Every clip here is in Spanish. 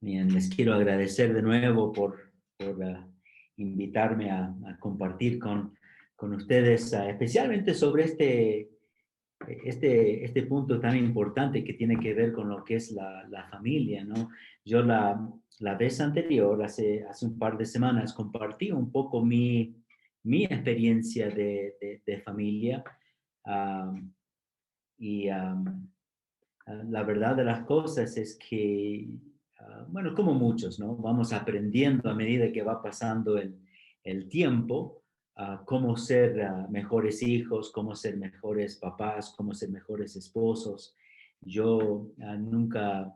Bien, les quiero agradecer de nuevo por invitarme a compartir con ustedes, especialmente sobre este punto tan importante que tiene que ver con lo que es la familia, ¿no? Yo la vez anterior, hace un par de semanas, compartí un poco mi experiencia de familia. um, y la verdad de las cosas es que, bueno, como muchos, ¿no? Vamos aprendiendo a medida que va pasando el tiempo, cómo ser mejores hijos, cómo ser mejores papás, cómo ser mejores esposos. Yo nunca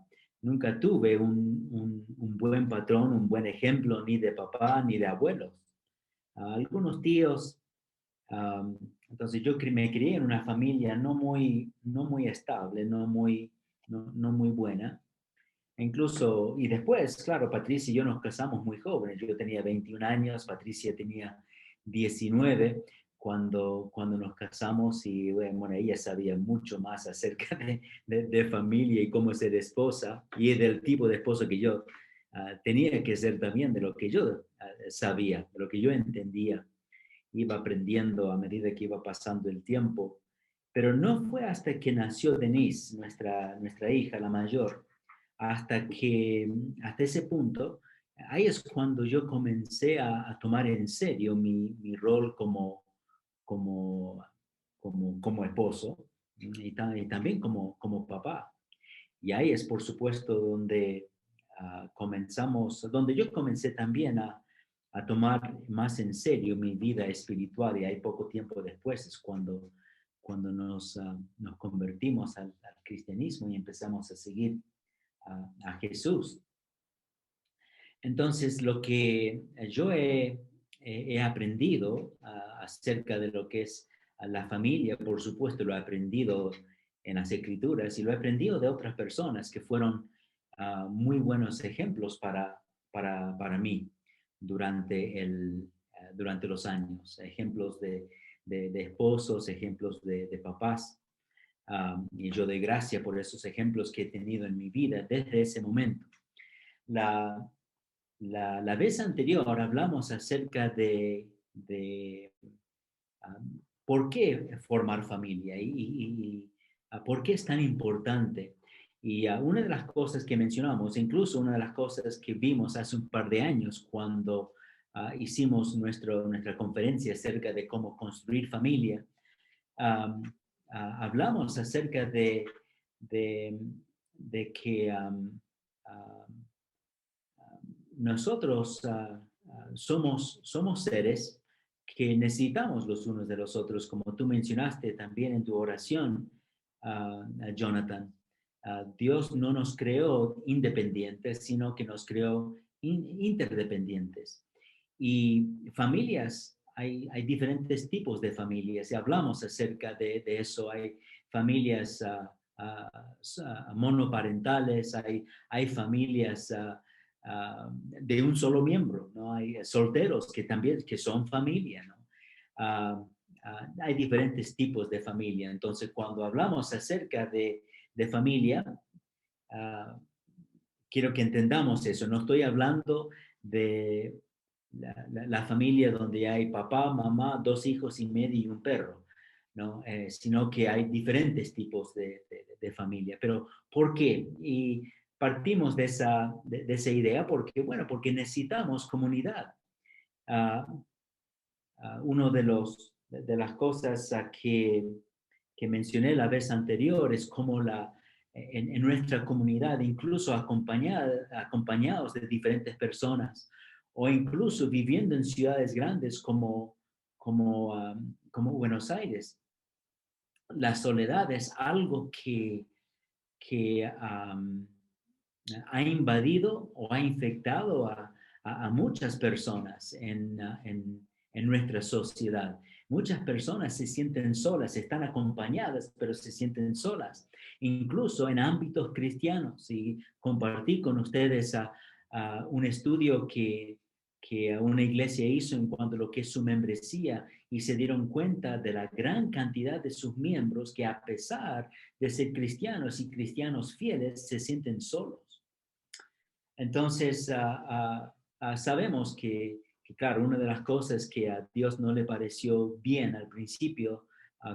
tuve un buen patrón, un buen ejemplo, ni de papá ni de abuelos. Algunos tíos. Am, entonces yo me crié en una familia no muy estable, no muy buena. E incluso, y después, claro, Patricia y yo nos casamos muy jóvenes. Yo tenía 21 años, Patricia tenía 19 cuando nos casamos y bueno, ella sabía mucho más acerca de familia y cómo ser esposa y del tipo de esposo que yo tenía que ser también, de lo que yo sabía, de lo que yo entendía, iba aprendiendo a medida que iba pasando el tiempo. Pero no fue hasta que nació Denise, nuestra hija, la mayor, hasta ese punto, ahí es cuando yo comencé a tomar en serio mi rol como, como esposo y también como papá. Y ahí es, por supuesto, donde donde yo comencé también a tomar más en serio mi vida espiritual. Y ahí poco tiempo después es cuando nos convertimos al cristianismo y empezamos a seguir a Jesús. Entonces, lo que yo he aprendido acerca de lo que es la familia, por supuesto, lo he aprendido en las escrituras y lo he aprendido de otras personas que fueron muy buenos ejemplos para mí durante los años. Ejemplos de esposos, ejemplos de papás. Y yo doy gracia por esos ejemplos que he tenido en mi vida desde ese momento. La, la vez anterior hablamos acerca de por qué formar familia y por qué es tan importante. Y una de las cosas que mencionamos, incluso una de las cosas que vimos hace un par de años cuando hicimos nuestra conferencia acerca de cómo construir familia, um, hablamos acerca de, de que nosotros somos seres que necesitamos los unos de los otros, como tú mencionaste también en tu oración, Jonathan. Dios no nos creó independientes, sino que nos creó interdependientes. Y familias, hay diferentes tipos de familias, y hablamos acerca de eso. Hay familias monoparentales, hay familias de un solo miembro, ¿no? Hay solteros que también que son familia, ¿no? Hay diferentes tipos de familia. Entonces, cuando hablamos acerca de familia, uh, quiero que entendamos eso. No estoy hablando de la familia donde hay papá, mamá, dos hijos y medio y un perro, ¿no? Sino que hay diferentes tipos de familia. Pero, ¿por qué? Y partimos de esa idea porque, bueno, porque necesitamos comunidad. Uh, Uno de las cosas que mencioné la vez anterior es cómo en nuestra comunidad, incluso acompañados de diferentes personas, o incluso viviendo en ciudades grandes como Buenos Aires, la soledad es algo que ha invadido o ha infectado a muchas personas en nuestra sociedad. Muchas personas se sienten solas, están acompañadas, pero se sienten solas, incluso en ámbitos cristianos. Y compartí con ustedes un estudio que una iglesia hizo en cuanto a lo que es su membresía y se dieron cuenta de la gran cantidad de sus miembros que, a pesar de ser cristianos y cristianos fieles, se sienten solos. Entonces, sabemos claro, una de las cosas que a Dios no le pareció bien al principio,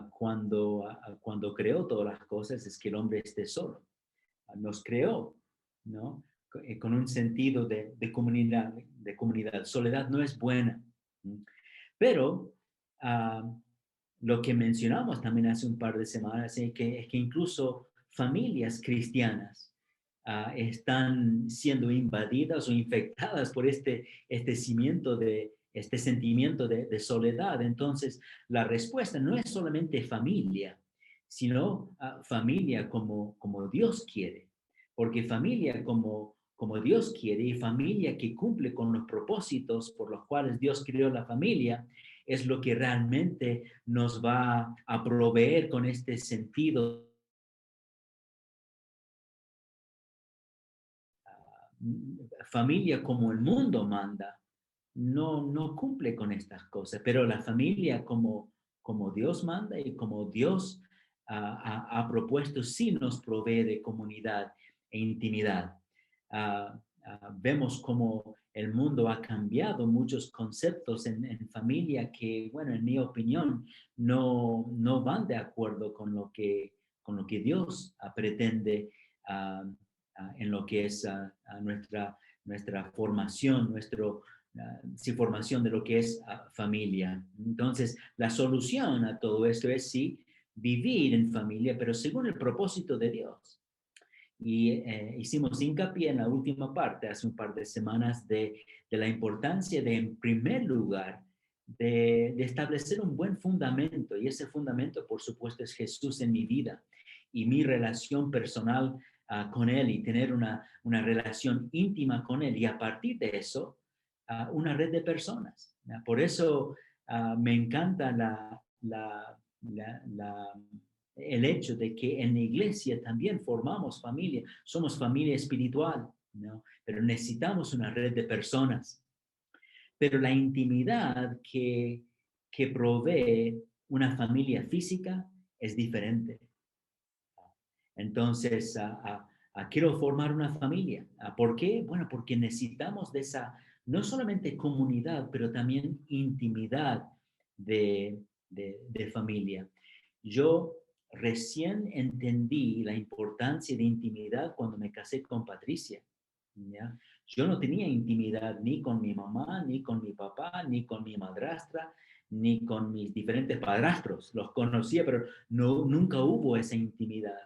cuando creó todas las cosas, es que el hombre esté solo. Nos creó, ¿no? Con un sentido de comunidad, de comunidad. Soledad no es buena. Pero ah, lo que mencionamos también hace un par de semanas es que incluso familias cristianas están siendo invadidas o infectadas por este sentimiento de soledad. Entonces, la respuesta no es solamente familia, sino familia como Dios quiere. Porque familia como Dios quiere y familia que cumple con los propósitos por los cuales Dios creó la familia, es lo que realmente nos va a proveer con este sentido. Familia como el mundo manda, no cumple con estas cosas, pero la familia como Dios manda y como Dios ha propuesto, sí nos provee de comunidad e intimidad. Vemos como el mundo ha cambiado muchos conceptos en familia que, bueno, en mi opinión, no van de acuerdo con lo que Dios pretende en lo que es nuestra formación, sí, formación de lo que es familia. Entonces, la solución a todo esto es sí, vivir en familia, pero según el propósito de Dios. Y hicimos hincapié en la última parte, hace un par de semanas, de la importancia de, en primer lugar, de establecer un buen fundamento. Y ese fundamento, por supuesto, es Jesús en mi vida y mi relación personal con Él y tener una relación íntima con Él. Y a partir de eso, una red de personas. Por eso me encanta el hecho de que en la iglesia también formamos familia, somos familia espiritual, ¿no? Pero necesitamos una red de personas. Pero la intimidad que provee una familia física es diferente. Entonces, quiero formar una familia. ¿Por qué? Bueno, porque necesitamos de esa, no solamente comunidad, pero también intimidad de familia. Yo recién entendí la importancia de intimidad cuando me casé con Patricia. ¿Ya? Yo no tenía intimidad ni con mi mamá, ni con mi papá, ni con mi madrastra, ni con mis diferentes padrastros. Los conocía, pero nunca hubo esa intimidad.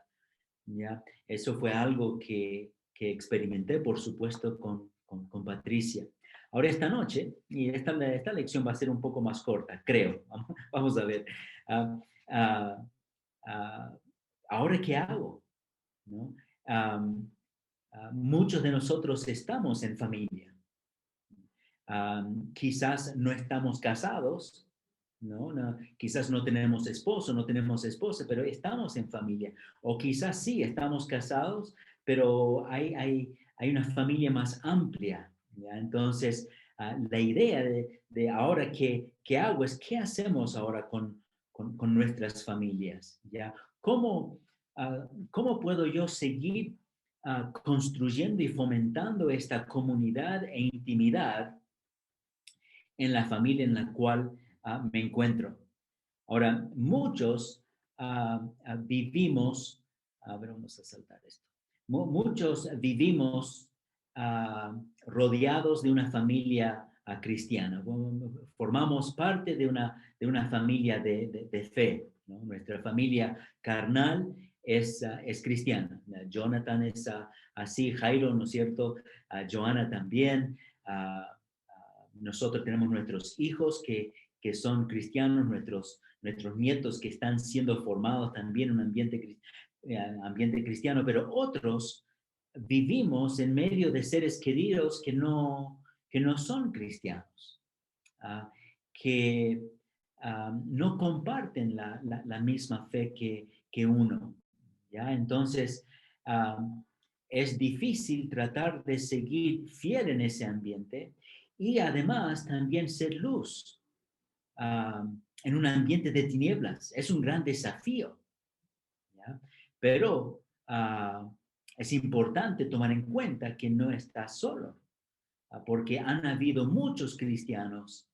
¿Ya? Eso fue algo que experimenté, por supuesto, con Patricia. Ahora esta noche, y esta lección va a ser un poco más corta, creo. Vamos a ver. Ah, ah, ah, ¿Ahora qué hago? ¿No? Muchos de nosotros estamos en familia. Quizás no estamos casados, ¿no? Quizás no tenemos esposo, no tenemos esposa, pero estamos en familia. O quizás sí, estamos casados, pero hay una familia más amplia, ¿ya? Entonces, la idea de ahora qué hago es qué hacemos ahora con nuestras familias, ¿ya? ¿Cómo puedo yo seguir construyendo y fomentando esta comunidad e intimidad en la familia en la cual me encuentro? Ahora, muchos vivimos, a ver, vamos a saltar esto. Muchos vivimos rodeados de una familia cristiana. Formamos parte de una familia de fe, ¿no? Nuestra familia carnal es cristiana. Jonathan es así, Jairo, ¿no es cierto? Joana también. Nosotros tenemos nuestros hijos que son cristianos, nuestros nietos que están siendo formados también en un ambiente cristiano, pero otros vivimos en medio de seres queridos que no son cristianos, uh, que no comparten la misma fe que uno. ¿Ya? Entonces, es difícil tratar de seguir fiel en ese ambiente y además también ser luz en un ambiente de tinieblas. Es un gran desafío, ¿ya? Pero es importante tomar en cuenta que no estás solo, porque han habido muchos cristianos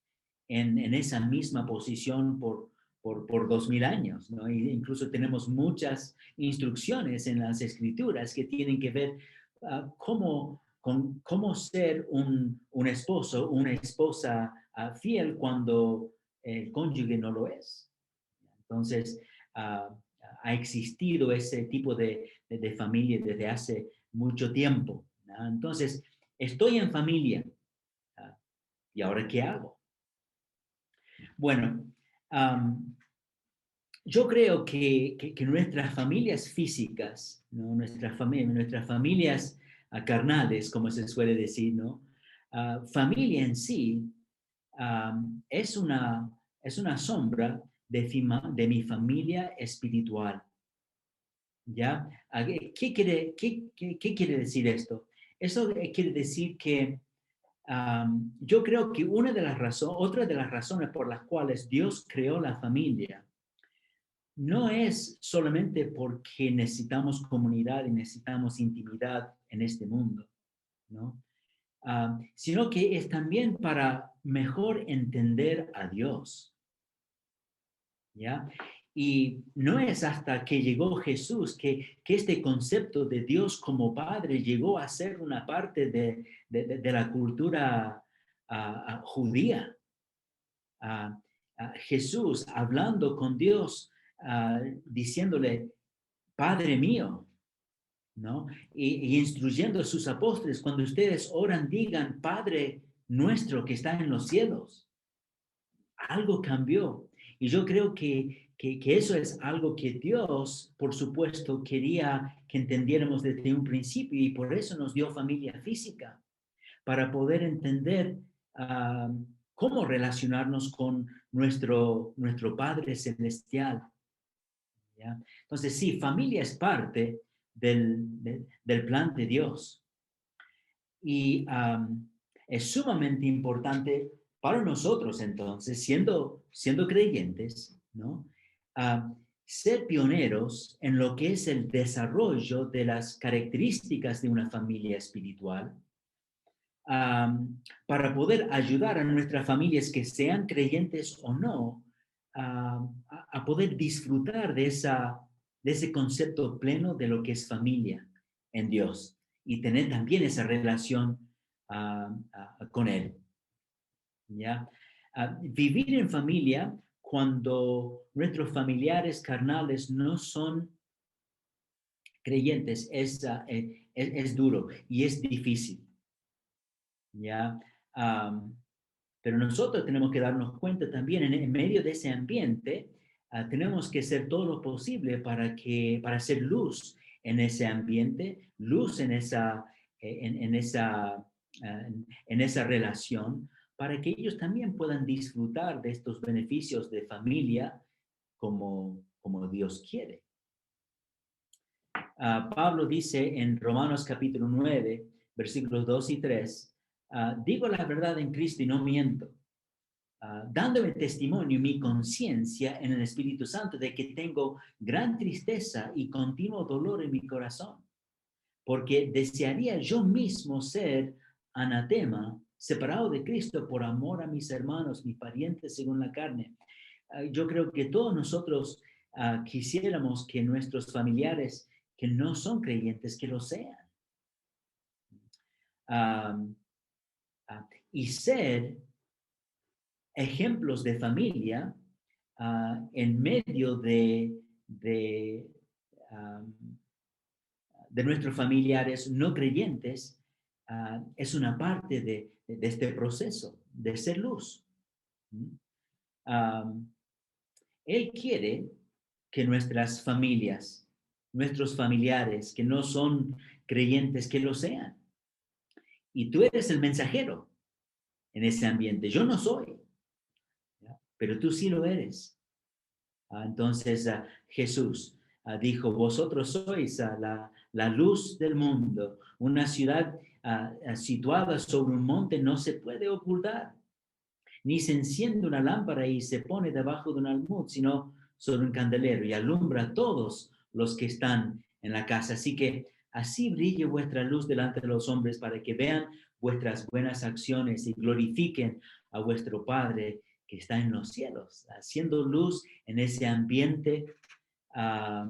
en esa misma posición por 2000 años, ¿no? Y incluso tenemos muchas instrucciones en las escrituras que tienen que ver cómo ser un esposo, una esposa fiel cuando el cónyuge no lo es. Entonces, uh, ha existido ese tipo de familia desde hace mucho tiempo, ¿no? Entonces, estoy en familia. ¿Y ahora qué hago? Bueno, um, yo creo que nuestras familias físicas, ¿no? Nuestras familias carnales, como se suele decir, ¿no? Familia en sí es una sombra de mi familia espiritual. ¿Ya? ¿Qué quiere decir esto? Eso quiere decir que yo creo que otra de las razones por las cuales Dios creó la familia no es solamente porque necesitamos comunidad y necesitamos intimidad en este mundo, ¿no? Sino que es también para mejor entender a Dios, ¿ya? Y no es hasta que llegó Jesús que este concepto de Dios como Padre llegó a ser una parte de la cultura judía. Jesús hablando con Dios, diciéndole, Padre mío, ¿no? Y instruyendo a sus apóstoles, cuando ustedes oran, digan, Padre nuestro que está en los cielos. Algo cambió. Y yo creo que eso es algo que Dios, por supuesto, quería que entendiéramos desde un principio y por eso nos dio familia física, para poder entender cómo relacionarnos con nuestro Padre Celestial, ¿ya? Entonces, sí, familia es parte del plan de Dios. Y es sumamente importante para nosotros, entonces, siendo creyentes, ¿no? Ser pioneros en lo que es el desarrollo de las características de una familia espiritual, para poder ayudar a nuestras familias que sean creyentes o no, a poder disfrutar de ese concepto pleno de lo que es familia en Dios y tener también esa relación con Él, ¿ya? Vivir en familia cuando nuestros familiares carnales no son creyentes es duro y es difícil, ¿ya? Pero nosotros tenemos que darnos cuenta también en medio de ese ambiente, tenemos que hacer todo lo posible para hacer luz en ese ambiente, luz en esa relación, para que ellos también puedan disfrutar de estos beneficios de familia como Dios quiere. Pablo dice en Romanos capítulo 9, versículos 2 y 3, digo la verdad en Cristo y no miento, dándome testimonio mi conciencia en el Espíritu Santo de que tengo gran tristeza y continuo dolor en mi corazón, porque desearía yo mismo ser anatema, separado de Cristo por amor a mis hermanos, mis parientes según la carne. Yo creo que todos nosotros quisiéramos que nuestros familiares que no son creyentes, que lo sean. Y ser ejemplos de familia en medio de nuestros familiares no creyentes es una parte de este proceso de ser luz. Él quiere que nuestras familias, nuestros familiares que no son creyentes, que lo sean. Y tú eres el mensajero en ese ambiente. Yo no soy, ¿ya? Pero tú sí lo eres. Entonces Jesús dijo, vosotros sois la luz del mundo. Una ciudad situada sobre un monte no se puede ocultar, ni se enciende una lámpara y se pone debajo de un almud, sino sobre un candelero y alumbra a todos los que están en la casa. Así que así brille vuestra luz delante de los hombres para que vean vuestras buenas acciones y glorifiquen a vuestro Padre que está en los cielos, haciendo luz en ese ambiente uh,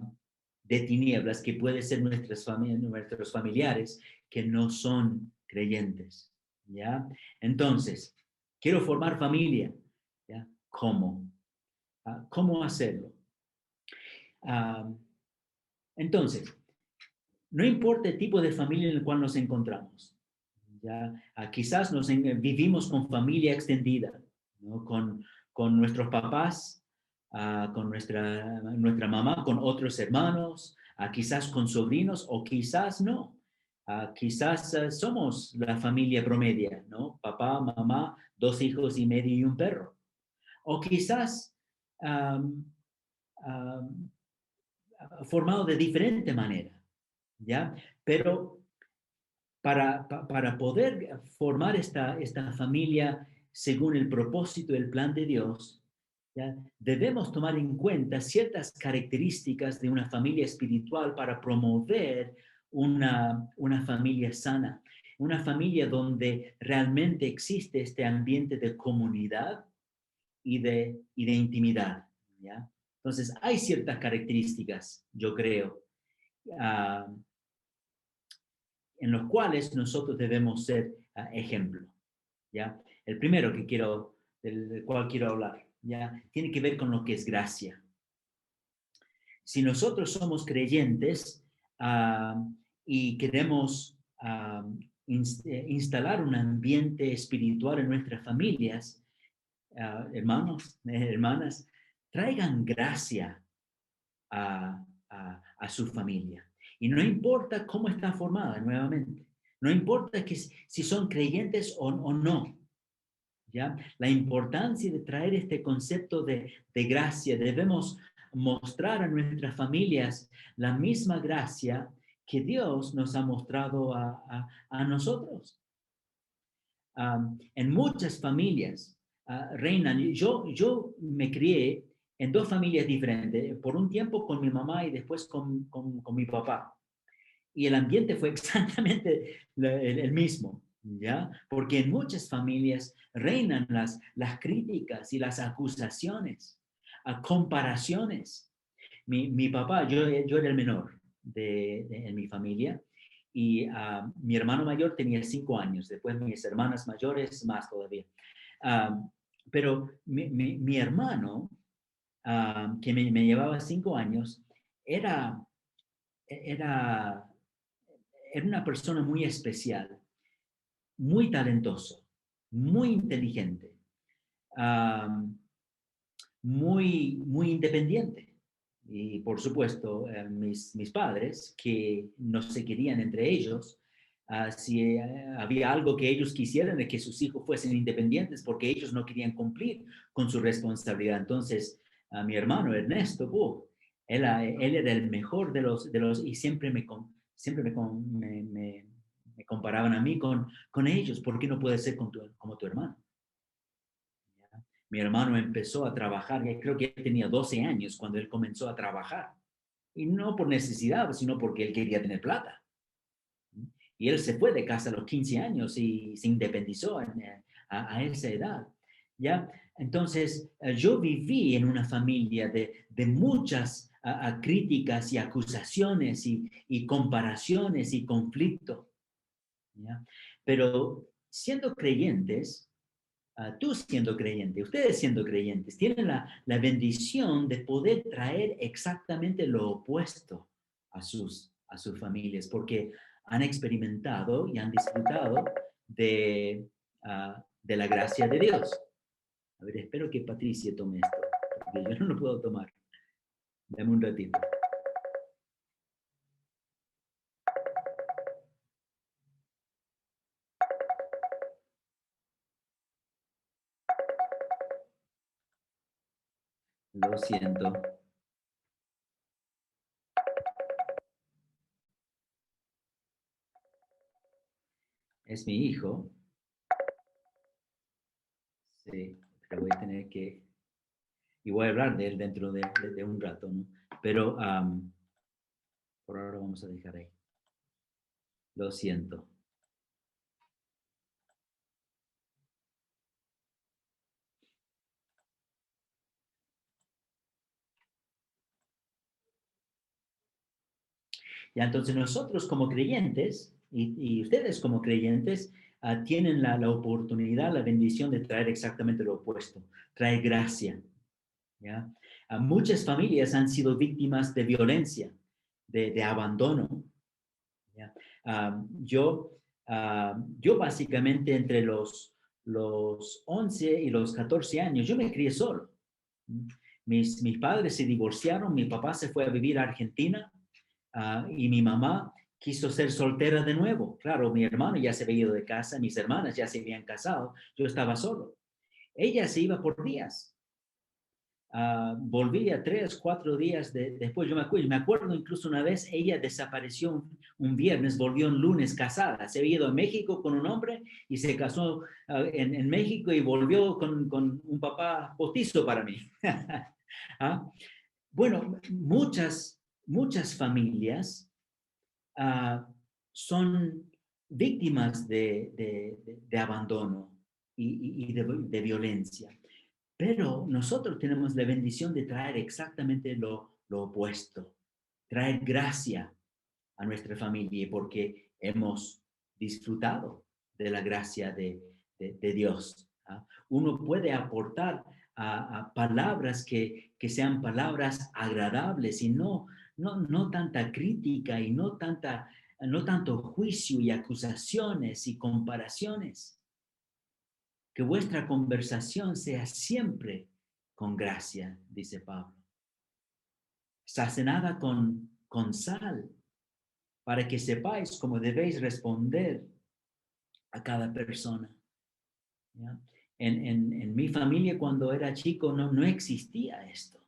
de tinieblas que puede ser nuestros familiares que no son creyentes, ¿ya? Entonces, quiero formar familia, ¿ya? ¿Cómo? ¿Cómo hacerlo? Entonces, no importa el tipo de familia en el cual nos encontramos, ¿ya? Quizás vivimos con familia extendida, ¿no? Con nuestros papás, con nuestra mamá, con otros hermanos, quizás con sobrinos o quizás no. Quizás somos la familia promedia, ¿no? Papá, mamá, 2 hijos y medio y un perro. O quizás um, um, formado de diferente manera, ¿ya? Pero para poder formar esta familia según el propósito y el plan de Dios, ¿ya? Debemos tomar en cuenta ciertas características de una familia espiritual para promover una familia sana, una familia donde realmente existe este ambiente de comunidad y de intimidad, ¿ya? Entonces, hay ciertas características, yo creo, uh, en los cuales nosotros debemos ser ejemplo, ¿ya? El primero del cual quiero hablar, ¿ya? Tiene que ver con lo que es gracia. Si nosotros somos creyentes y queremos instalar un ambiente espiritual en nuestras familias, hermanos, hermanas, traigan gracia a su familia. Y no importa cómo está formada nuevamente, no importa si son creyentes o no, ¿ya? La importancia de traer este concepto de gracia, debemos mostrar a nuestras familias la misma gracia que Dios nos ha mostrado a nosotros. En muchas familias reinan, yo me crié en 2 familias diferentes, por un tiempo con mi mamá y después con mi papá. Y el ambiente fue exactamente el mismo, ¿ya? Porque en muchas familias reinan las críticas y las acusaciones, comparaciones. Mi papá, yo era el menor en mi familia y mi hermano mayor tenía 5 años, después mis hermanas mayores más todavía. Pero mi hermano, que me llevaba 5 años, era, era, era una persona muy especial, muy talentoso, muy inteligente, muy independiente. Y por supuesto, mis padres, que no se querían entre ellos, si había algo que ellos quisieran de que sus hijos fuesen independientes porque ellos no querían cumplir con su responsabilidad. Entonces, mi hermano Ernesto, él era el mejor de los y siempre me comparaban a mí con ellos. ¿Por qué no puede ser como tu hermano? Mi hermano empezó a trabajar, y creo que él tenía 12 años cuando él comenzó a trabajar. Y no por necesidad, sino porque él quería tener plata. Y él se fue de casa a los 15 años y se independizó a esa edad. ¿Ya? Entonces, yo viví en una familia de muchas críticas y acusaciones y comparaciones y conflicto. ¿Ya? Pero siendo creyentes, tú siendo creyente, ustedes siendo creyentes, tienen la bendición de poder traer exactamente lo opuesto a sus familias, porque han experimentado y han disfrutado de la gracia de Dios. A ver, espero que Patricia tome esto, porque yo no lo puedo tomar. Dame un ratito. Lo siento. Es mi hijo. Sí, pero voy a tener que... Y voy a hablar de él dentro de un rato, ¿no? Pero por ahora vamos a dejar ahí. Lo siento. Ya, entonces nosotros como creyentes y ustedes como creyentes tienen la oportunidad, la bendición de traer exactamente lo opuesto, traer gracia. ¿Ya? Muchas familias han sido víctimas de violencia, de abandono. ¿Ya? Yo básicamente entre los 11 y los 14 años, yo me crié solo. Mis padres se divorciaron, mi papá se fue a vivir a Argentina y mi mamá quiso ser soltera de nuevo. Claro, mi hermano ya se había ido de casa, mis hermanas ya se habían casado, yo estaba solo. Ella se iba por días. Volvía 3, 4 días después. Yo me acuerdo incluso una vez, ella desapareció un viernes, volvió un lunes casada. Se había ido a México con un hombre y se casó en México y volvió con un papá postizo para mí. ¿Ah? Bueno, muchas familias son víctimas de abandono y de violencia. Pero nosotros tenemos la bendición de traer exactamente lo opuesto, traer gracia a nuestra familia porque hemos disfrutado de la gracia de Dios. Uno puede aportar a palabras que sean palabras agradables y no tanta crítica y no tanto juicio y acusaciones y comparaciones. Que vuestra conversación sea siempre con gracia, dice Pablo, sazonada con sal, para que sepáis cómo debéis responder a cada persona. ¿Ya? En mi familia cuando era chico no existía esto.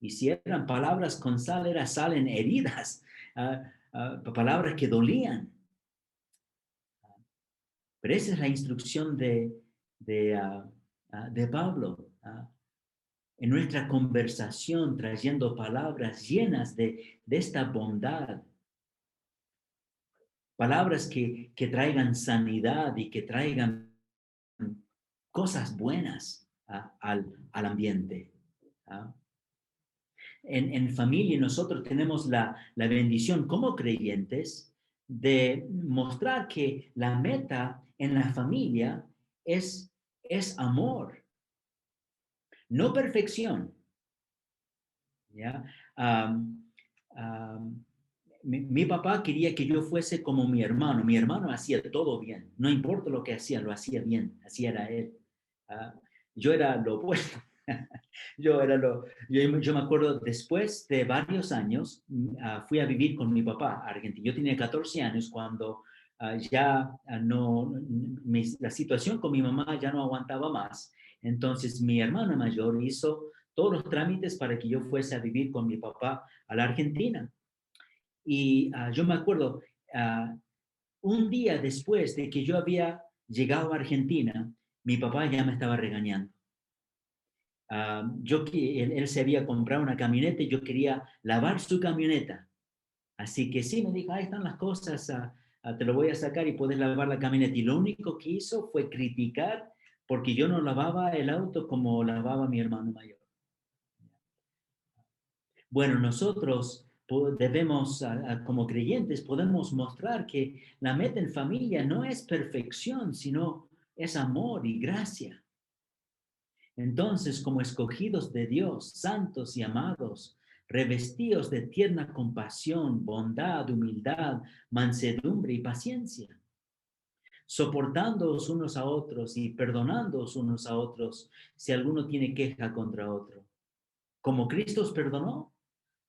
Y si eran palabras con sal, era sal en heridas, palabras que dolían. Pero esa es la instrucción de Pablo. En nuestra conversación, trayendo palabras llenas de esta bondad, palabras que traigan sanidad y que traigan cosas buenas al ambiente. ¿Ah? En familia nosotros tenemos la bendición como creyentes de mostrar que la meta en la familia es amor, no perfección. ¿Ya? Um, um, mi papá quería que yo fuese como mi hermano. Mi hermano hacía todo bien. No importa lo que hacía, lo hacía bien. Así era él. Uh, yo era lo opuesto. Yo me acuerdo, después de varios años, fui a vivir con mi papá a Argentina. Yo tenía 14 años cuando ya la situación con mi mamá ya no aguantaba más. Entonces mi hermano mayor hizo todos los trámites para que yo fuese a vivir con mi papá a la Argentina. Y yo me acuerdo, uh, un día después de que yo había llegado a Argentina, mi papá ya me estaba regañando. Él se había comprado una camioneta y yo quería lavar su camioneta. Así que sí, me dijo, ahí están las cosas, te lo voy a sacar y puedes lavar la camioneta. Y lo único que hizo fue criticar porque yo no lavaba el auto como lavaba mi hermano mayor. Bueno, nosotros debemos, como creyentes, podemos mostrar que la meta en familia no es perfección, sino es amor y gracia. Entonces, como escogidos de Dios, santos y amados, revestidos de tierna compasión, bondad, humildad, mansedumbre y paciencia, soportándoos unos a otros y perdonándoos unos a otros si alguno tiene queja contra otro. Como Cristo os perdonó,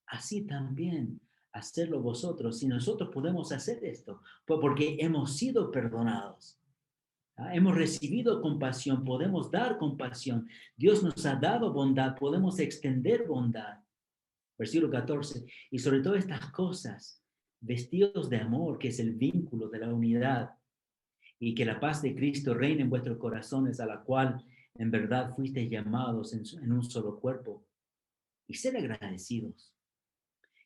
así también hacerlo vosotros. Si nosotros podemos hacer esto, pues porque hemos sido perdonados. Hemos recibido compasión, podemos dar compasión. Dios nos ha dado bondad, podemos extender bondad. Versículo 14. Y sobre todas estas cosas, vestidos de amor, que es el vínculo de la unidad, y que la paz de Cristo reine en vuestros corazones, a la cual en verdad fuisteis llamados en un solo cuerpo. Y ser agradecidos.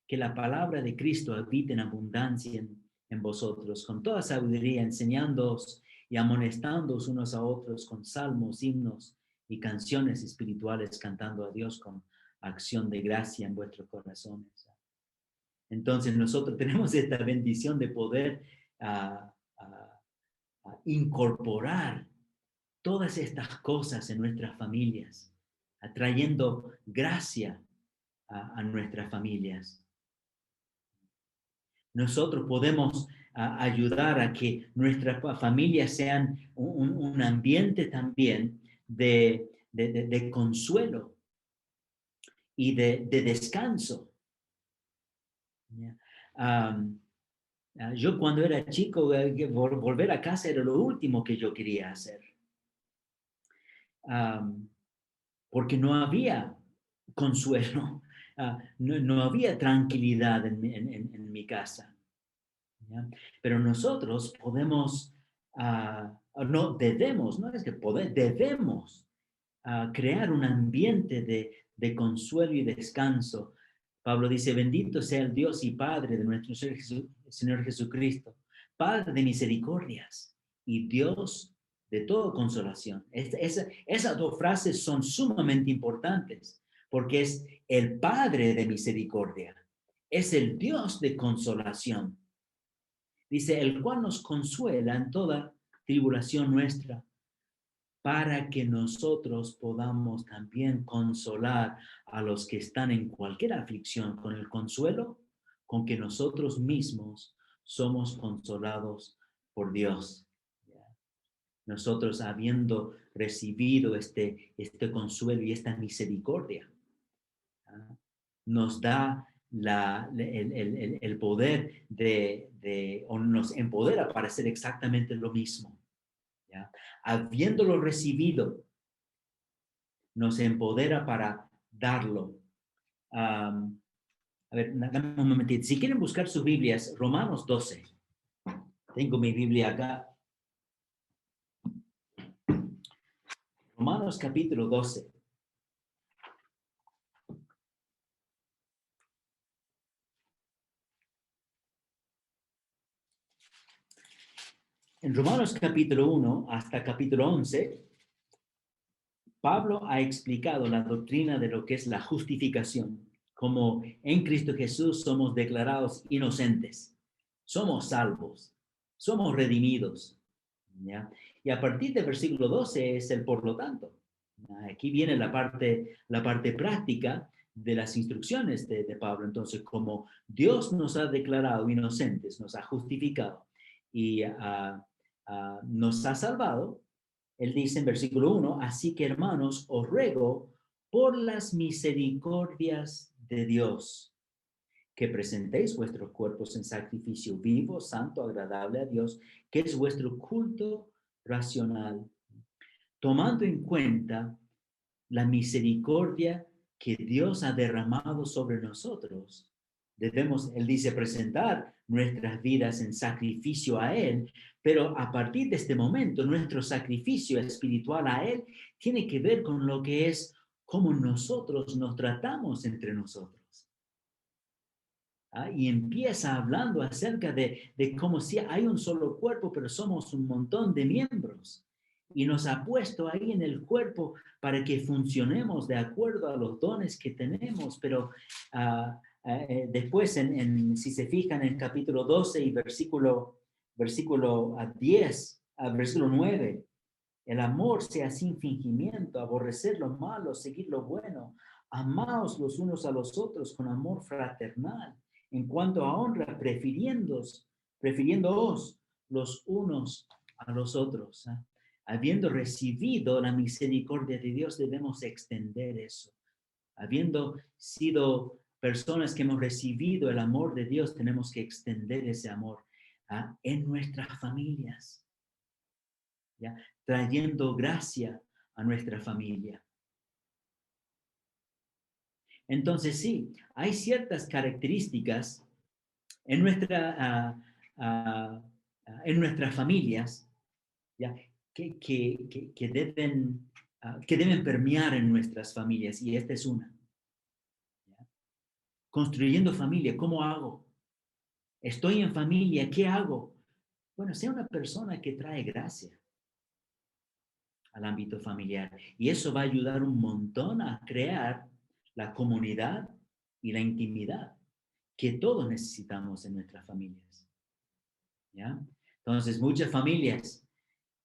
Que la palabra de Cristo habite en abundancia en vosotros, con toda sabiduría, enseñándoos y amonestándoos unos a otros con salmos, himnos y canciones espirituales, cantando a Dios con acción de gracia en vuestros corazones. Entonces nosotros tenemos esta bendición de poder incorporar todas estas cosas en nuestras familias, atrayendo gracia a nuestras familias. Nosotros podemos ayudar a que nuestras familias sean un ambiente también de consuelo y de descanso. Yo cuando era chico, volver a casa era lo último que yo quería hacer. Porque no había consuelo, no había tranquilidad en mi casa. ¿Ya? Pero nosotros podemos, no debemos, no es que debemos crear un ambiente de consuelo y descanso. Pablo dice, bendito sea el Dios y Padre de nuestro Señor Jesucristo, Padre de misericordias y Dios de toda consolación. Esas dos frases son sumamente importantes porque es el Padre de misericordia, es el Dios de consolación. Dice, el cual nos consuela en toda tribulación nuestra, para que nosotros podamos también consolar a los que están en cualquier aflicción con el consuelo con que nosotros mismos somos consolados por Dios. Nosotros habiendo recibido este consuelo y esta misericordia, nos da el poder o nos empodera para hacer exactamente lo mismo. ¿Ya? Habiéndolo recibido, nos empodera para darlo. A ver, dame un momentito. Si quieren buscar sus Biblias, Romanos 12. Tengo mi Biblia acá. Romanos capítulo 12. En Romanos capítulo 1 hasta capítulo 11, Pablo ha explicado la doctrina de lo que es la justificación, como en Cristo Jesús somos declarados inocentes, somos salvos, somos redimidos. ¿Ya? Y a partir del versículo 12 es el por lo tanto. Aquí viene la parte práctica de las instrucciones de Pablo. Entonces, como Dios nos ha declarado inocentes, nos ha justificado y nos ha salvado, él dice en versículo 1, así que hermanos, os ruego por las misericordias de Dios, que presentéis vuestros cuerpos en sacrificio vivo, santo, agradable a Dios, que es vuestro culto racional, tomando en cuenta la misericordia que Dios ha derramado sobre nosotros. Debemos, él dice, presentar nuestras vidas en sacrificio a Él, pero a partir de este momento, nuestro sacrificio espiritual a Él tiene que ver con lo que es cómo nosotros nos tratamos entre nosotros. Y empieza hablando acerca de cómo si hay un solo cuerpo, pero somos un montón de miembros. Y nos ha puesto ahí en el cuerpo para que funcionemos de acuerdo a los dones que tenemos. Pero después, si se fijan en capítulo 12 y versículo 10, versículo 9, el amor sea sin fingimiento, aborrecer lo malo, seguir lo bueno, amaos los unos a los otros con amor fraternal. En cuanto a honra, prefiriéndoos los unos a los otros. Habiendo recibido la misericordia de Dios, debemos extender eso. Habiendo sido personas que hemos recibido el amor de Dios, tenemos que extender ese amor en nuestras familias. ¿Ya? Trayendo gracia a nuestra familia. Entonces sí, hay ciertas características en en nuestras familias, ¿ya? Que deben permear en nuestras familias, y esta es una. ¿Ya? Construyendo familia, ¿cómo hago? Estoy en familia, ¿qué hago? Bueno, sea una persona que trae gracia al ámbito familiar. Y eso va a ayudar un montón a crear la comunidad y la intimidad que todos necesitamos en nuestras familias. ¿Ya? Entonces, muchas familias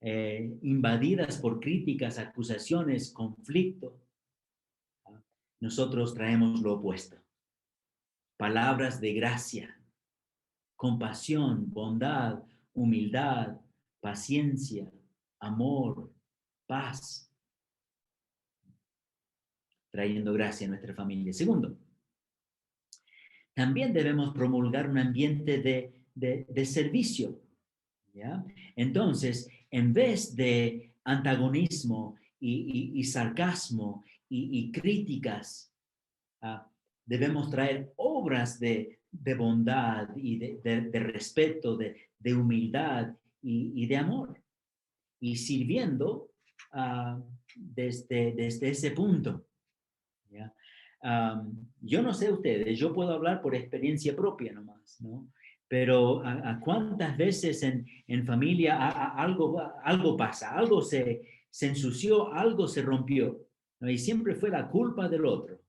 invadidas por críticas, acusaciones, conflicto, ¿ya? Nosotros traemos lo opuesto. Palabras de gracia, compasión, bondad, humildad, paciencia, amor, paz, trayendo gracia a nuestra familia. Segundo, también debemos promulgar un ambiente de servicio, ¿ya? Entonces, en vez de antagonismo y sarcasmo y críticas, ah, debemos traer obras de bondad y de respeto, de humildad y de amor, y sirviendo desde ese punto. ¿Ya? Yo no sé ustedes, yo puedo hablar por experiencia propia nomás, ¿no? Pero a cuántas veces en familia algo pasa, algo se ensució, algo se rompió, ¿no? Y siempre fue la culpa del otro.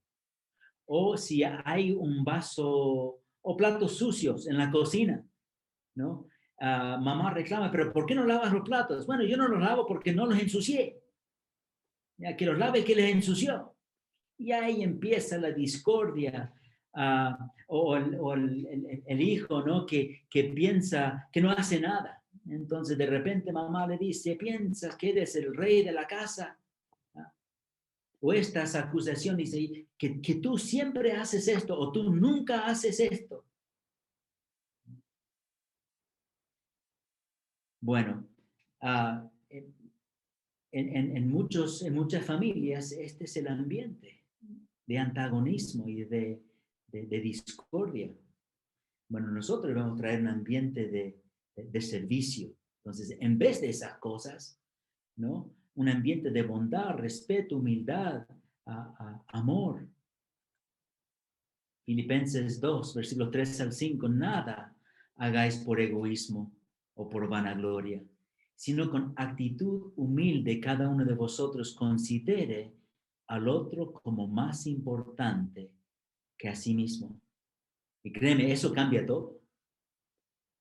O si hay un vaso o platos sucios en la cocina, ¿no? Mamá reclama, pero ¿por qué no lavas los platos? Bueno, yo no los lavo porque no los ensucié. Ya, que los lave, que les ensució. Y ahí empieza la discordia, o el hijo, ¿no? Que piensa que no hace nada. Entonces de repente mamá le dice, ¿piensas que eres el rey de la casa? ¿Ah? O estas acusaciones, dice, que tú siempre haces esto o tú nunca haces esto. Bueno, en muchas familias este es el ambiente de antagonismo y de discordia. Bueno, nosotros vamos a traer un ambiente de servicio. Entonces, en vez de esas cosas, ¿no? Un ambiente de bondad, respeto, humildad, amor. Filipenses 2, versículos 3 al 5. Nada hagáis por egoísmo o por vanagloria, sino con actitud humilde cada uno de vosotros considere al otro como más importante que a sí mismo. Y créeme, eso cambia todo.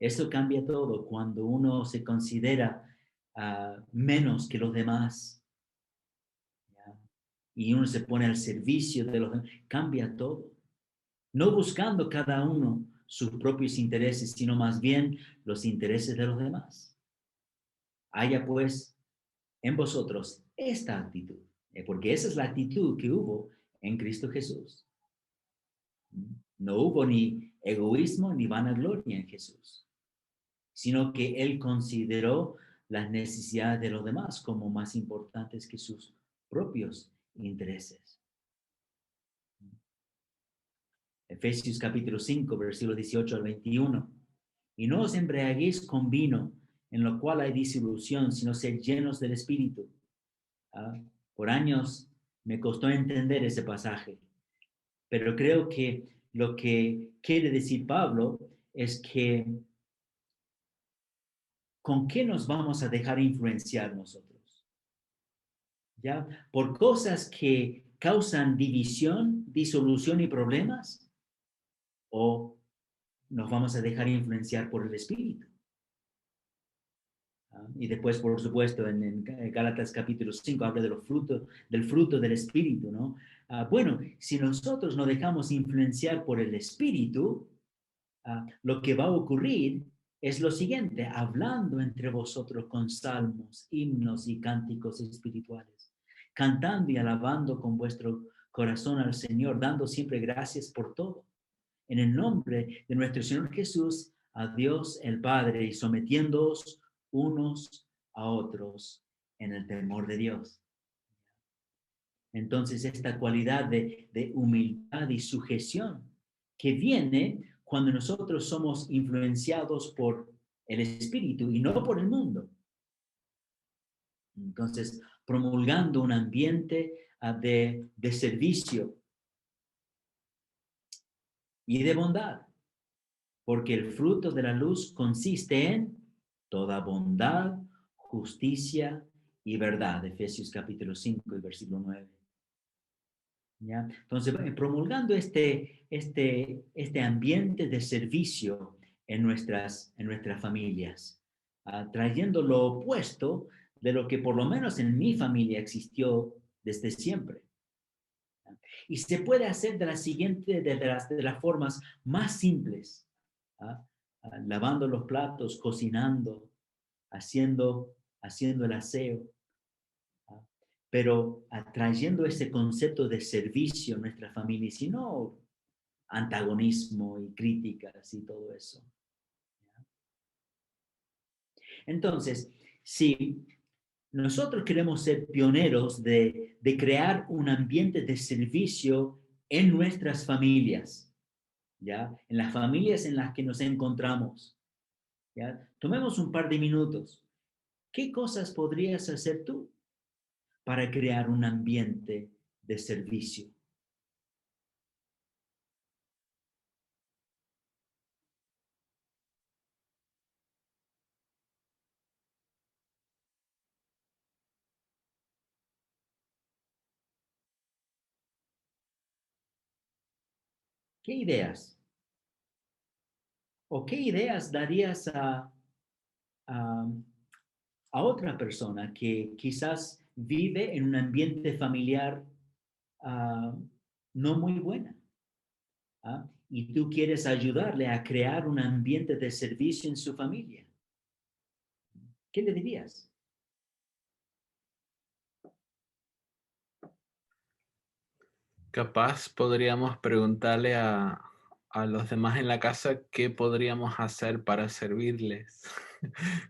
Eso cambia todo cuando uno se considera menos que los demás, ¿ya? Y uno se pone al servicio de los demás. Cambia todo. No buscando cada uno sus propios intereses, sino más bien los intereses de los demás. Haya pues en vosotros esta actitud, porque esa es la actitud que hubo en Cristo Jesús. No hubo ni egoísmo ni vanagloria en Jesús, sino que él consideró las necesidades de los demás como más importantes que sus propios intereses. Efesios capítulo 5, versículos 18 al 21. Y no os embriaguéis con vino, en lo cual hay disolución, sino sed llenos del Espíritu. Por años me costó entender ese pasaje, pero creo que lo que quiere decir Pablo es que ¿con qué nos vamos a dejar influenciar nosotros? ¿Ya? ¿Por cosas que causan división, disolución y problemas? ¿O nos vamos a dejar influenciar por el Espíritu? Y después, por supuesto, en Gálatas capítulo 5 habla de los frutos, del fruto del Espíritu, ¿no? Bueno, si nosotros nos dejamos influenciar por el Espíritu, lo que va a ocurrir es lo siguiente: hablando entre vosotros con salmos, himnos y cánticos espirituales, cantando y alabando con vuestro corazón al Señor, dando siempre gracias por todo, en el nombre de nuestro Señor Jesús, a Dios el Padre, y sometiéndoos unos a otros en el temor de Dios. Entonces, esta cualidad de humildad y sujeción que viene cuando nosotros somos influenciados por el Espíritu y no por el mundo. Entonces, promulgando un ambiente de servicio y de bondad. porque el fruto de la luz consiste en toda bondad, justicia y verdad. Efesios capítulo 5 y versículo 9. ¿Ya? Entonces, promulgando este ambiente de servicio en nuestras familias, trayendo lo opuesto de lo que por lo menos en mi familia existió desde siempre. Y se puede hacer de las formas más simples, ¿ah? Lavando los platos, cocinando, haciendo el aseo, ¿ah? Pero trayendo ese concepto de servicio en nuestra familia, y si no, antagonismo y críticas y todo eso. Entonces, si nosotros queremos ser pioneros de crear un ambiente de servicio en nuestras familias, ¿ya? En las familias en las que nos encontramos, ¿ya? Tomemos un par de minutos. ¿Qué cosas podrías hacer tú para crear un ambiente de servicio? ¿Qué ideas? ¿O qué ideas darías a, a otra persona que quizás vive en un ambiente familiar uh, no muy buena? Y tú quieres ayudarle a crear un ambiente de servicio en su familia. ¿Qué le dirías? Capaz podríamos preguntarle a los demás en la casa qué podríamos hacer para servirles,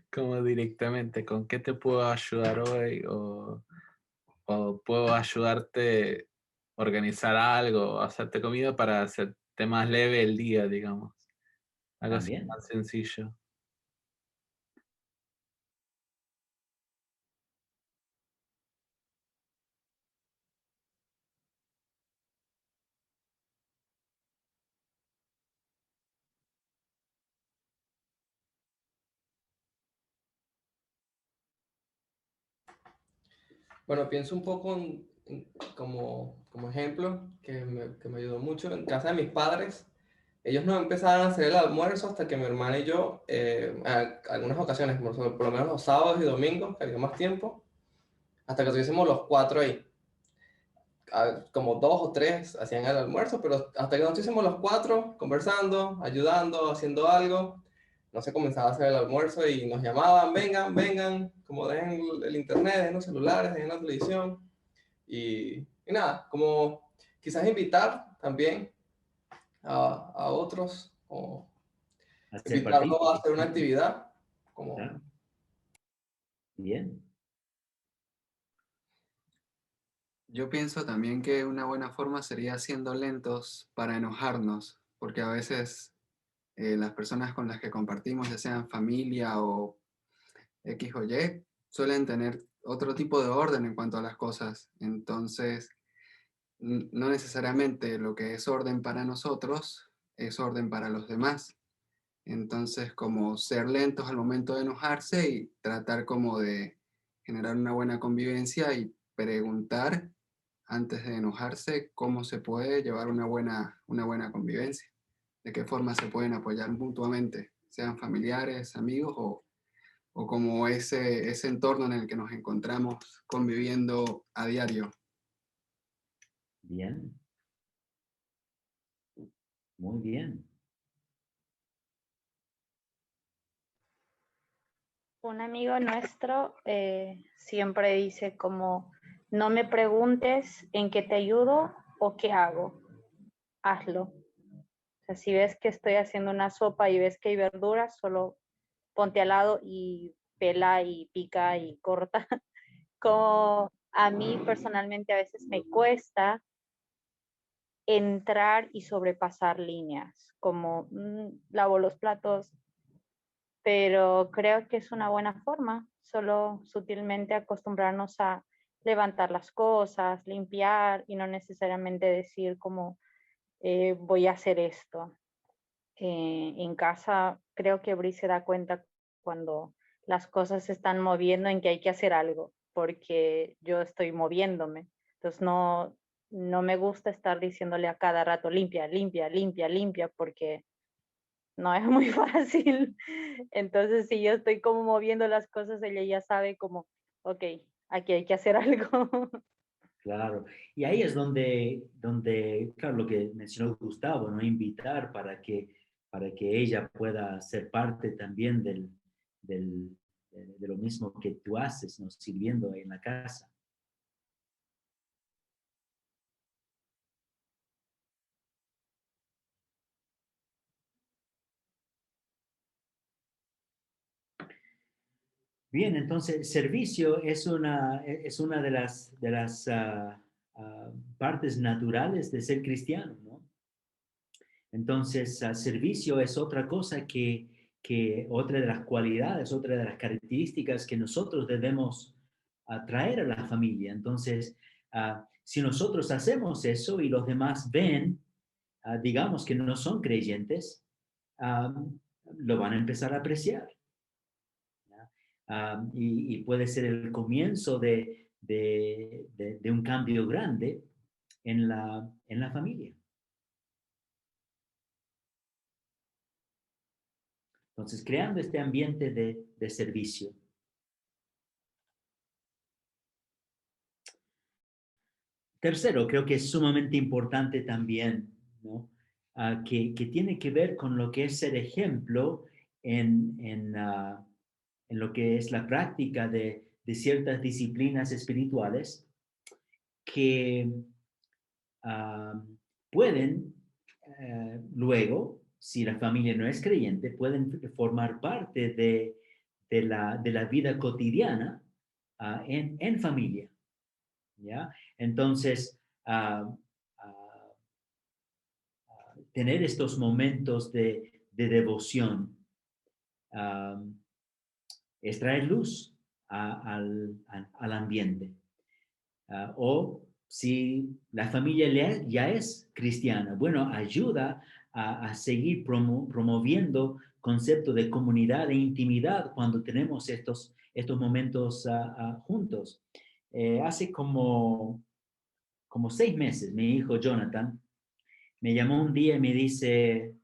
como directamente, ¿con qué te puedo ayudar hoy? O puedo ayudarte a organizar algo, hacerte comida para hacerte más leve el día, digamos. Algo así También. más sencillo. Bueno, pienso un poco como ejemplo que me ayudó mucho. En casa de mis padres, ellos no empezaron a hacer el almuerzo hasta que mi hermana y yo, algunas ocasiones, por lo menos los sábados y domingos, que había más tiempo, hasta que estuviésemos los cuatro ahí. Como dos o tres hacían el almuerzo, pero hasta que nos hicimos los cuatro conversando, ayudando, haciendo algo, no se comenzaba a hacer el almuerzo y nos llamaban, vengan, vengan, como dejen el internet, dejen los celulares, dejen la televisión y nada, como quizás invitar también a otros o A ser invitarlos a partícipes. hacer una actividad, como Claro. Bien. Yo pienso también que una buena forma sería siendo lentos para enojarnos, porque a veces las personas con las que compartimos, ya sean familia o X o Y, suelen tener otro tipo de orden en cuanto a las cosas. Entonces, no necesariamente lo que es orden para nosotros es orden para los demás. Entonces, como ser lentos al momento de enojarse y tratar como de generar una buena convivencia y preguntar antes de enojarse cómo se puede llevar una buena convivencia, de qué forma se pueden apoyar mutuamente, sean familiares, amigos o como ese entorno en el que nos encontramos conviviendo a diario. Bien. Muy bien. Un amigo nuestro siempre dice como, no me preguntes en qué te ayudo o qué hago, hazlo. O sea, si ves que estoy haciendo una sopa y ves que hay verduras, solo ponte al lado y pela y pica y corta. Como a mí personalmente a veces me cuesta entrar y sobrepasar líneas, como lavo los platos, pero creo que es una buena forma, solo sutilmente acostumbrarnos a levantar las cosas, limpiar y no necesariamente decir como voy a hacer esto. En casa creo que Bri se da cuenta cuando las cosas se están moviendo en que hay que hacer algo, porque yo estoy moviéndome. Entonces no me gusta estar diciéndole a cada rato limpia, limpia, limpia, limpia, porque no es muy fácil. Entonces, si yo estoy como moviendo las cosas, ella ya sabe como, ok, aquí hay que hacer algo. Claro. Y ahí es donde, claro, lo que mencionó Gustavo, ¿no? Invitar para que ella pueda ser parte también de lo mismo que tú haces, ¿no? Sirviendo en la casa. Bien, entonces, servicio es una de las partes naturales de ser cristiano, ¿no? Entonces, servicio es otra cosa que otra de las cualidades, otra de las características que nosotros debemos traer a la familia. Entonces, si nosotros hacemos eso y los demás ven, digamos que no son creyentes, ah, lo van a empezar a apreciar. Y puede ser el comienzo de un cambio grande en la familia. Entonces, creando este ambiente de servicio. Tercero, creo que es sumamente importante también, ¿no? Que tiene que ver con lo que es ser ejemplo en lo que es la práctica de ciertas disciplinas espirituales que pueden luego, si la familia no es creyente, pueden formar parte de la vida cotidiana en familia, ¿ya? Entonces, tener estos momentos de devoción es traer luz al ambiente. O si la familia ya es cristiana, bueno, ayuda a seguir promoviendo concepto de comunidad e intimidad cuando tenemos estos momentos juntos. Hace como 6 meses, mi hijo Jonathan me llamó un día y me dice,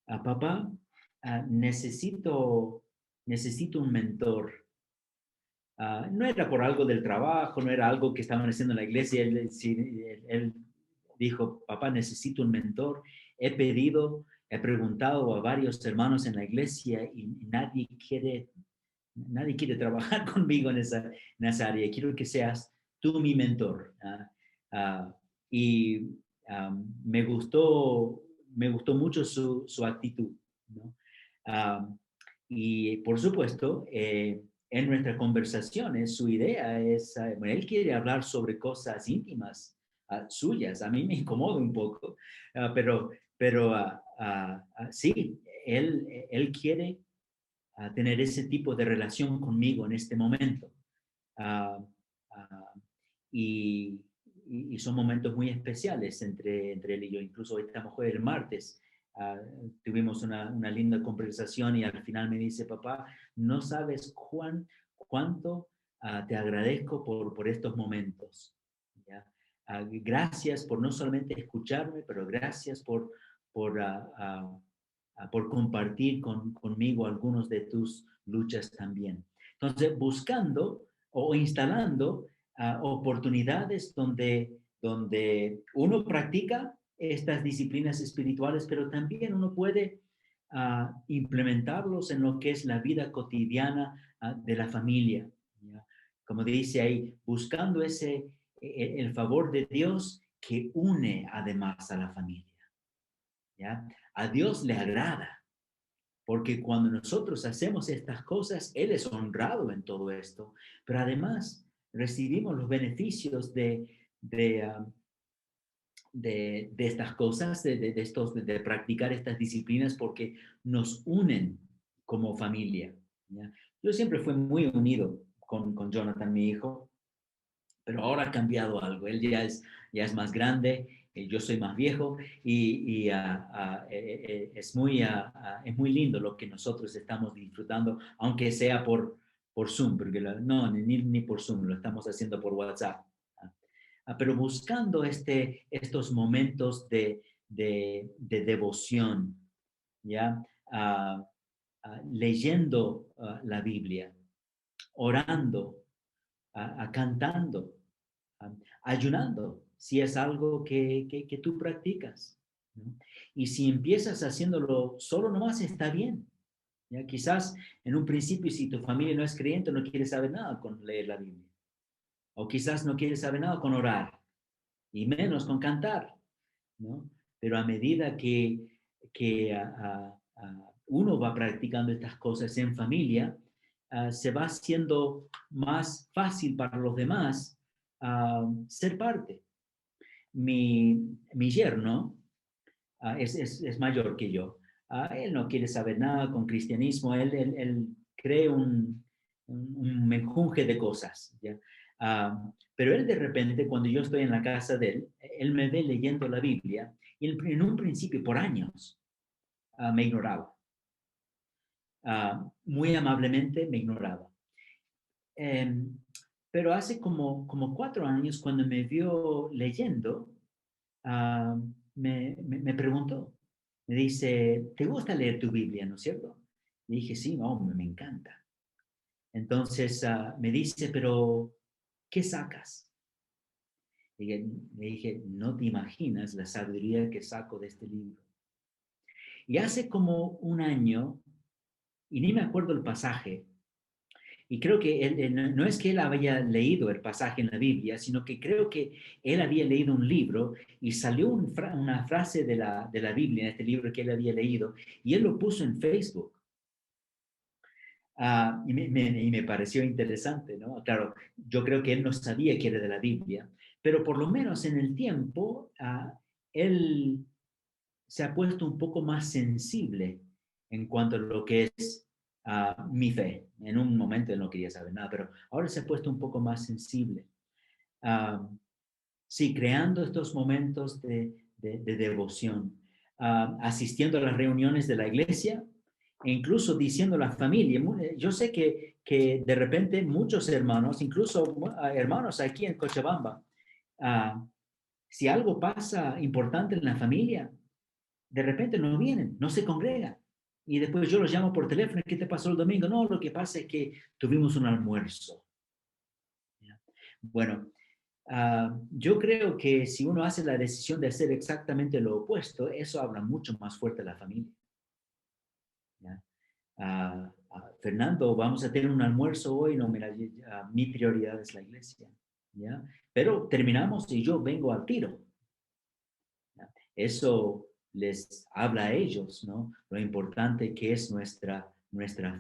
papá, necesito un mentor. No era por algo del trabajo, no era algo que estaban haciendo en la iglesia. Él dijo, papá, necesito un mentor. He preguntado a varios hermanos en la iglesia y nadie quiere trabajar conmigo en esa área. Quiero que seas tú mi mentor. Y me gustó mucho su actitud, ¿no? Y por supuesto, en nuestras conversaciones, su idea es, bueno, él quiere hablar sobre cosas íntimas suyas. A mí me incomoda un poco, pero sí, él quiere tener ese tipo de relación conmigo en este momento. Ah, ah, y son momentos muy especiales entre él y yo. Incluso hoy estamos el martes. Tuvimos una linda conversación y al final me dice, papá, no sabes cuánto te agradezco por estos momentos. ¿Ya? Gracias por no solamente escucharme, pero gracias por compartir conmigo algunos de tus luchas también. Entonces, buscando o instalando oportunidades donde uno practica estas disciplinas espirituales, pero también uno puede implementarlos en lo que es la vida cotidiana de la familia, ¿ya? Como dice ahí, buscando el favor de Dios que une además a la familia, ¿ya? A Dios le agrada, porque cuando nosotros hacemos estas cosas, Él es honrado en todo esto, pero además recibimos los beneficios de estas cosas, de practicar estas disciplinas, porque nos unen como familia, ¿ya? Yo siempre fui muy unido con Jonathan, mi hijo, pero ahora ha cambiado algo. Él ya es más grande yo soy más viejo y es muy lindo lo que nosotros estamos disfrutando, aunque sea por Zoom, porque no, ni por Zoom, lo estamos haciendo por WhatsApp. Pero buscando estos momentos de devoción, ¿ya? Leyendo la Biblia, orando, cantando, ayunando, si es algo que tú practicas, ¿no? Y si empiezas haciéndolo solo nomás, está bien. ¿Ya? Quizás en un principio, si tu familia no es creyente, no quiere saber nada con leer la Biblia. O quizás no quiere saber nada con orar, y menos con cantar, ¿no? Pero a medida que uno va practicando estas cosas en familia, se va haciendo más fácil para los demás ser parte. Mi yerno es mayor que yo. Él no quiere saber nada con cristianismo, él cree un menjunje de cosas, ¿ya? Pero él de repente, cuando yo estoy en la casa de él me ve leyendo la Biblia y en un principio, por años, me ignoraba. Muy amablemente me ignoraba. Pero hace como 4 años, cuando me vio leyendo, me preguntó, me dice, ¿te gusta leer tu Biblia, no es cierto? Le dije, sí, no, me encanta. Entonces me dice, pero ¿qué sacas? Le dije, no te imaginas la sabiduría que saco de este libro. Y hace como 1 año, y ni me acuerdo el pasaje, y creo que no es que él había leído el pasaje en la Biblia, sino que creo que él había leído un libro y salió una frase de la Biblia en este libro que él había leído, y él lo puso en Facebook. Y me pareció interesante, ¿no? Claro, yo creo que él no sabía que era de la Biblia, pero por lo menos en el tiempo, él se ha puesto un poco más sensible en cuanto a lo que es mi fe. En un momento él no quería saber nada, pero ahora se ha puesto un poco más sensible. Sí, creando estos momentos de devoción, asistiendo a las reuniones de la iglesia e incluso diciendo a la familia. Yo sé que de repente muchos hermanos, incluso hermanos aquí en Cochabamba, si algo pasa importante en la familia, de repente no vienen, no se congregan. Y después yo los llamo por teléfono, ¿qué te pasó el domingo? No, lo que pasa es que tuvimos un almuerzo. Bueno, yo creo que si uno hace la decisión de hacer exactamente lo opuesto, eso habla mucho más fuerte a la familia. ¿Ya? Fernando, vamos a tener un almuerzo hoy. No, mira, mi prioridad es la iglesia. ¿Ya? Pero terminamos y yo vengo al tiro. ¿Ya? Eso les habla a ellos, ¿no? Lo importante que es nuestra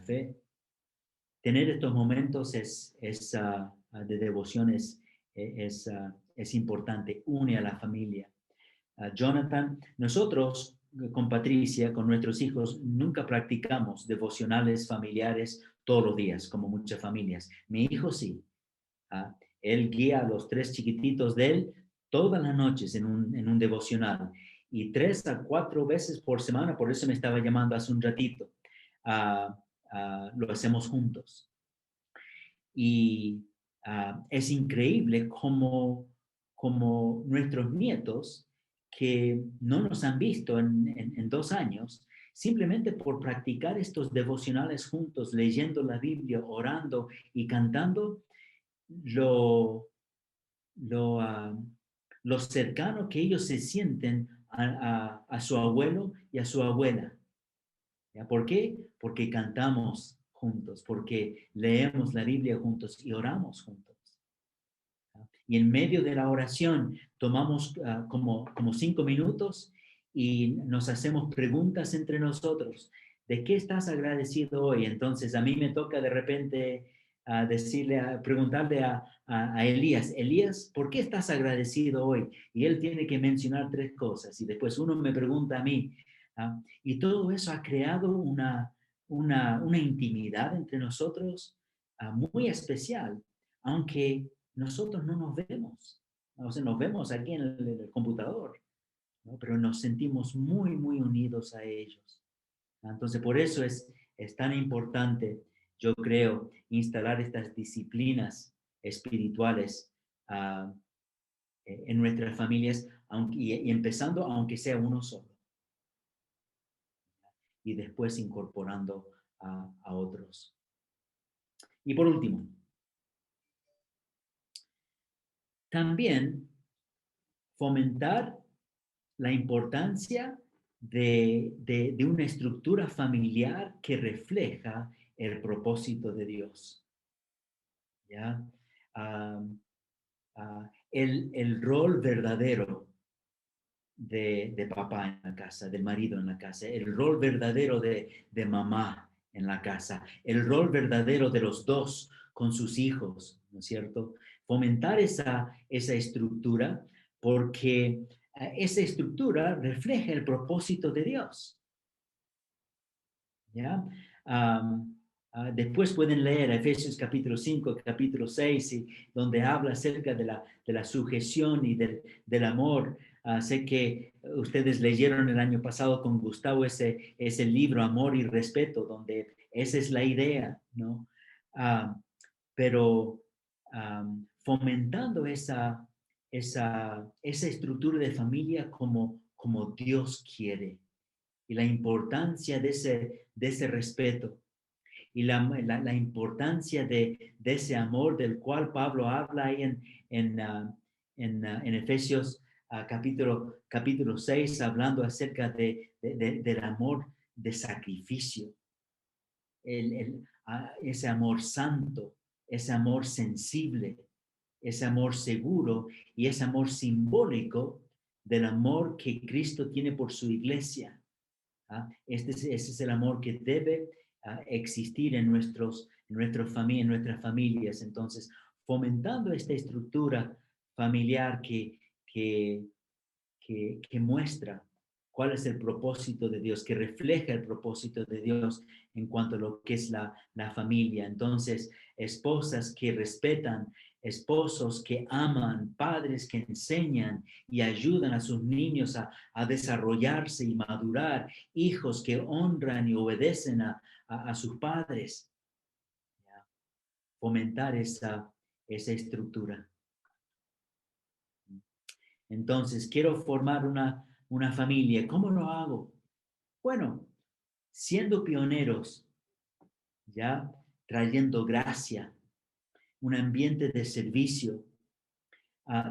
fe. Tener estos momentos de devoción es importante, une a la familia. Jonathan, nosotros con Patricia, con nuestros hijos, nunca practicamos devocionales familiares todos los días, como muchas familias. Mi hijo sí. Él guía a los 3 chiquititos de él todas las noches en un devocional y 3 a 4 veces por semana, por eso me estaba llamando hace un ratito. Lo hacemos juntos. Y es increíble como nuestros nietos, que no nos han visto en 2 años, simplemente por practicar estos devocionales juntos, leyendo la Biblia, orando y cantando, lo cercano que ellos se sienten a su abuelo y a su abuela. ¿Ya? ¿Por qué? Porque cantamos juntos, porque leemos la Biblia juntos y oramos juntos. ¿Ya? Y en medio de la oración tomamos como 5 minutos y nos hacemos preguntas entre nosotros. ¿De qué estás agradecido hoy? Entonces a mí me toca de repente preguntarle a Elías, Elías, ¿por qué estás agradecido hoy? Y él tiene que mencionar 3 cosas. Y después uno me pregunta a mí. Y todo eso ha creado una intimidad entre nosotros muy especial, aunque nosotros no nos vemos. O sea, nos vemos aquí en el computador, ¿no? Pero nos sentimos muy, muy unidos a ellos. Entonces, por eso es tan importante, yo creo, instalar estas disciplinas espirituales en nuestras familias, y empezando aunque sea uno solo, y después incorporando a otros. Y por último, también fomentar la importancia de una estructura familiar que refleja el propósito de Dios. ¿Ya? El rol verdadero de papá en la casa, del marido en la casa, el rol verdadero de mamá en la casa, el rol verdadero de los dos con sus hijos, ¿no es cierto? Fomentar esa estructura, porque esa estructura refleja el propósito de Dios. ¿Ya? Después pueden leer Efesios capítulo 5, capítulo 6, donde habla acerca de la sujeción y del amor. Sé que ustedes leyeron el año pasado con Gustavo ese libro, Amor y Respeto, donde esa es la idea, ¿no? Pero fomentando esa estructura de familia como Dios quiere, y la importancia de ese respeto, y la importancia de ese amor del cual Pablo habla ahí en Efesios capítulo 6, hablando acerca del amor de sacrificio, ese amor santo, ese amor sensible, ese amor seguro y ese amor simbólico del amor que Cristo tiene por su iglesia. Ese es el amor que debe existir en nuestras familias. Entonces, fomentando esta estructura familiar que muestra cuál es el propósito de Dios, que refleja el propósito de Dios en cuanto a lo que es la familia. Entonces, esposas que respetan, esposos que aman, padres que enseñan y ayudan a sus niños a desarrollarse y madurar, hijos que honran y obedecen a sus padres. Fomentar esa estructura. Entonces, quiero formar una familia. ¿Cómo lo hago? Bueno, siendo pioneros, ya trayendo gracia, un ambiente de servicio,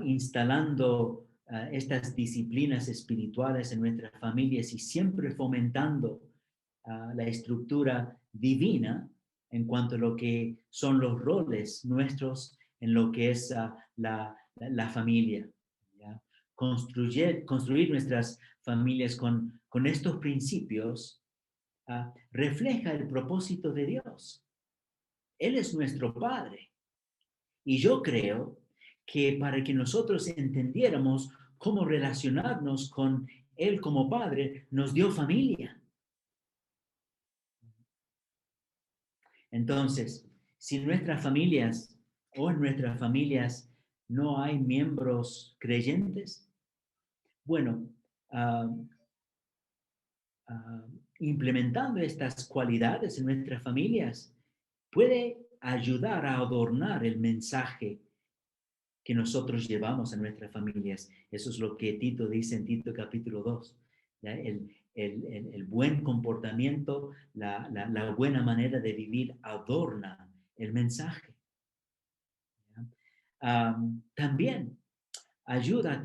instalando estas disciplinas espirituales en nuestras familias y siempre fomentando la estructura divina en cuanto a lo que son los roles nuestros en lo que es la familia. ¿Ya? Construir nuestras familias con estos principios refleja el propósito de Dios. Él es nuestro Padre. Y yo creo que para que nosotros entendiéramos cómo relacionarnos con Él como Padre, nos dio familia. Entonces, si en nuestras familias no hay miembros creyentes, bueno, implementando estas cualidades en nuestras familias puede ayudar a adornar el mensaje que nosotros llevamos a nuestras familias. Eso es lo que Tito dice en Tito capítulo 2. ¿Ya? El buen comportamiento, la buena manera de vivir adorna el mensaje. También ayuda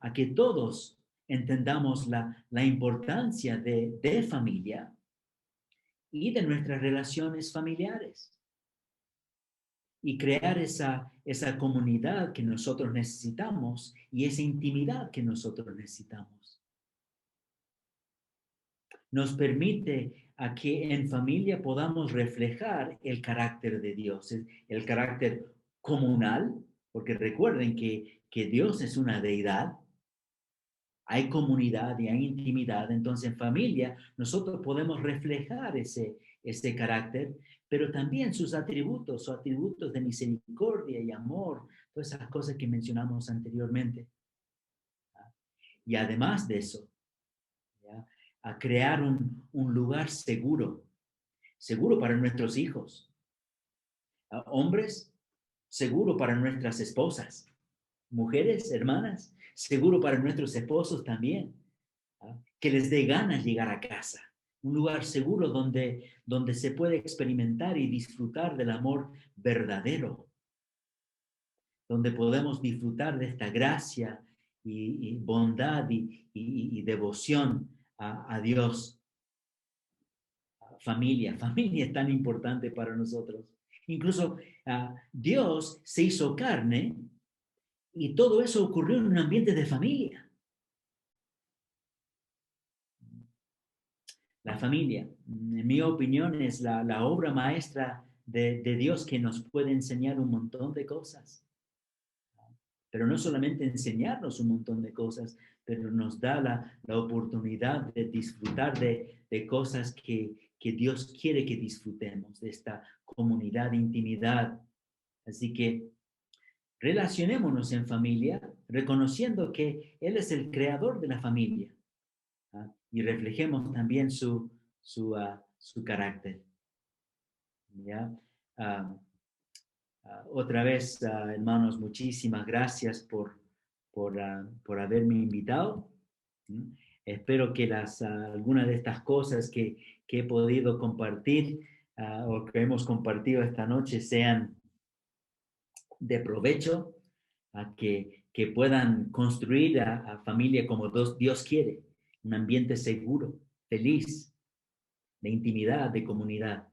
a que todos entendamos la importancia de familia y de nuestras relaciones familiares, y crear esa comunidad que nosotros necesitamos y esa intimidad que nosotros necesitamos. Nos permite a que en familia podamos reflejar el carácter de Dios, el carácter comunal, porque recuerden que Dios es una deidad. Hay comunidad y hay intimidad, entonces en familia nosotros podemos reflejar ese carácter, pero también sus atributos de misericordia y amor, todas esas cosas que mencionamos anteriormente. Y además de eso, ¿ya? A crear un lugar seguro para nuestros hijos. Hombres, seguro para nuestras esposas. Mujeres, hermanas, seguro para nuestros esposos también. Que les dé ganas llegar a casa. Un lugar seguro donde se puede experimentar y disfrutar del amor verdadero. Donde podemos disfrutar de esta gracia y bondad y devoción a Dios. Familia es tan importante para nosotros. Incluso Dios se hizo carne y todo eso ocurrió en un ambiente de familia. La familia, en mi opinión, es la obra maestra de Dios que nos puede enseñar un montón de cosas. Pero no solamente enseñarnos un montón de cosas, pero nos da la oportunidad de disfrutar de cosas que Dios quiere que disfrutemos, de esta comunidad, intimidad. Así que relacionémonos en familia, reconociendo que Él es el creador de la familia. Y reflejemos también su carácter. ¿Ya? Otra vez, hermanos, muchísimas gracias por haberme invitado. Espero que algunas de estas cosas que he podido compartir o que hemos compartido esta noche sean de provecho, que puedan construir a familia como Dios quiere, un ambiente seguro, feliz, de intimidad, de comunidad.